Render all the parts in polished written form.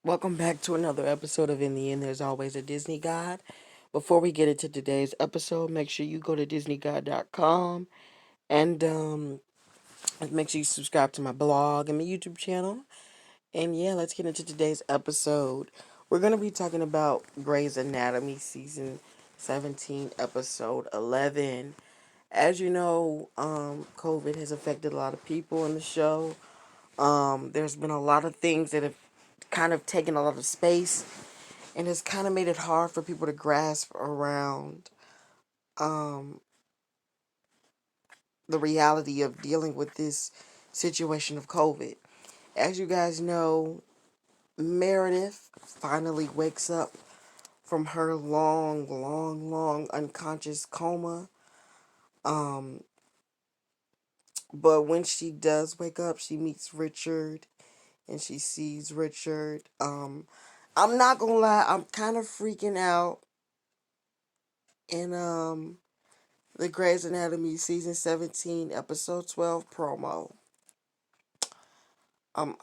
Welcome back to another episode of In the End There's Always a Disney God. Before we get into today's episode, make sure you go to DisneyGod.com and make sure you subscribe to my blog and my YouTube channel. And yeah, let's get into today's episode. We're going to be talking about Grey's Anatomy Season 17, Episode 11. As you know, COVID has affected a lot of people in the show. There's been a lot of things that have kind of taken a lot of space and it's kind of made it hard for people to grasp around um, the reality of dealing with this situation of COVID. As you guys know, Meredith finally wakes up from her long unconscious coma. Um, but when she does wake up, she meets Richard and she sees Richard. I'm not gonna lie, I'm kind of freaking out. And the Grey's Anatomy season 17 episode 12 promo. I'm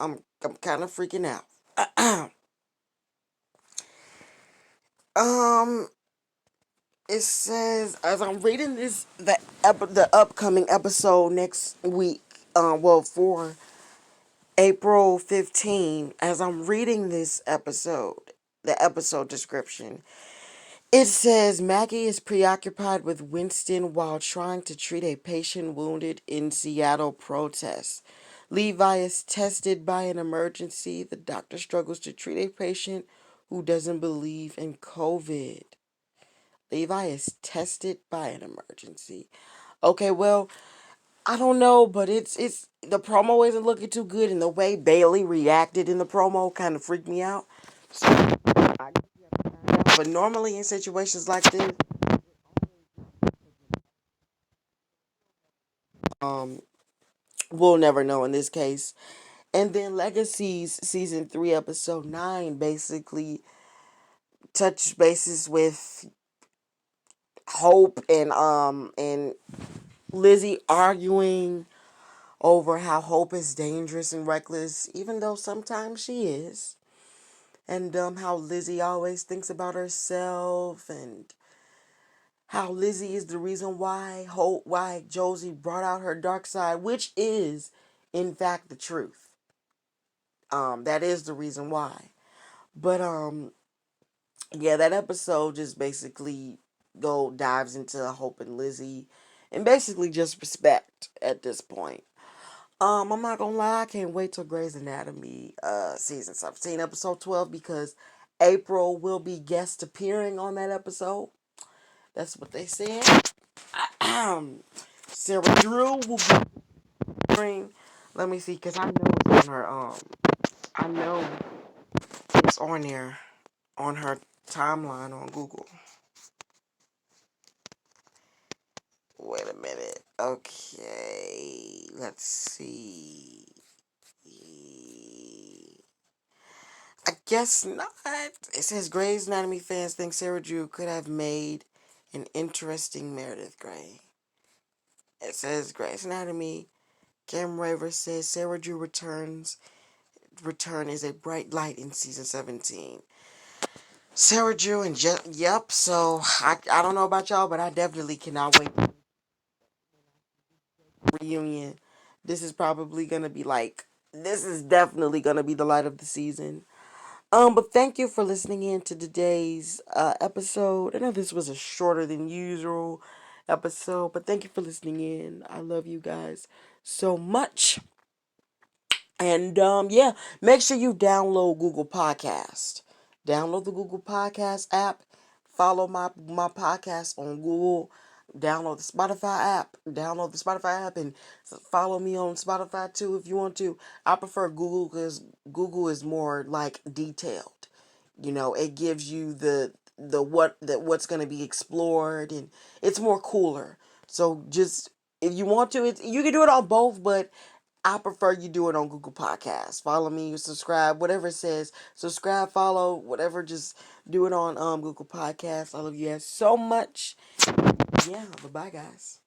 kind of freaking out. um it says as I'm reading this the upcoming episode next week, for April 15, as I'm reading this episode, the episode description, it says Maggie is preoccupied with Winston while trying to treat a patient wounded in Seattle protests. Levi is tested by an emergency. The doctor struggles to treat a patient who doesn't believe in COVID. Levi is tested by an emergency. Okay, well, I don't know, but it's the promo isn't looking too good, and the way Bailey reacted in the promo kind of freaked me out. So I guess we have to find out. But normally in situations like this, um, we'll never know in this case. And then Legacies season 3 episode 9 basically touched bases with Hope and Lizzie arguing over how Hope is dangerous and reckless, even though sometimes she is. And how Lizzie always thinks about herself, and how Lizzie is the reason why Josie brought out her dark side, which is in fact the truth. That is the reason why. But yeah, that episode just basically go dives into Hope and Lizzie and basically just respect at this point. I'm not gonna lie, I can't wait till Grey's Anatomy season 17 episode 12 because April will be guest appearing on that episode. That's what they said. Sarah Drew will be appearing. Let me see, cause I know it's on her I know it's on there on her timeline on Google. Wait a minute. Okay, let's see. I guess not. It says Grey's Anatomy fans think Sarah Drew could have made an interesting Meredith Grey. It says Grey's Anatomy. Cam Raver says Sarah Drew return is a bright light in season 17. Sarah Drew and yep. So I don't know about y'all, but I definitely cannot wait for the reunion. This is probably gonna be like this is definitely gonna be the light of the season. But thank you for listening in to today's episode. I know this was a shorter than usual episode, but thank you for listening in. I love you guys so much. And yeah, make sure you download Google Podcast. Download the Google Podcast app. Follow my podcast on Google. Download the Spotify app. Download the Spotify app and follow me on Spotify too if you want to. I prefer Google because Google is more like detailed. You know, it gives you what's going to be explored, and it's more cooler. So just if you want to, you can do it on both, but I prefer you do it on Google Podcasts. Follow me, subscribe, whatever it says. Subscribe, follow, whatever. Just do it on Google Podcasts. I love you guys so much. Yeah, bye bye, guys.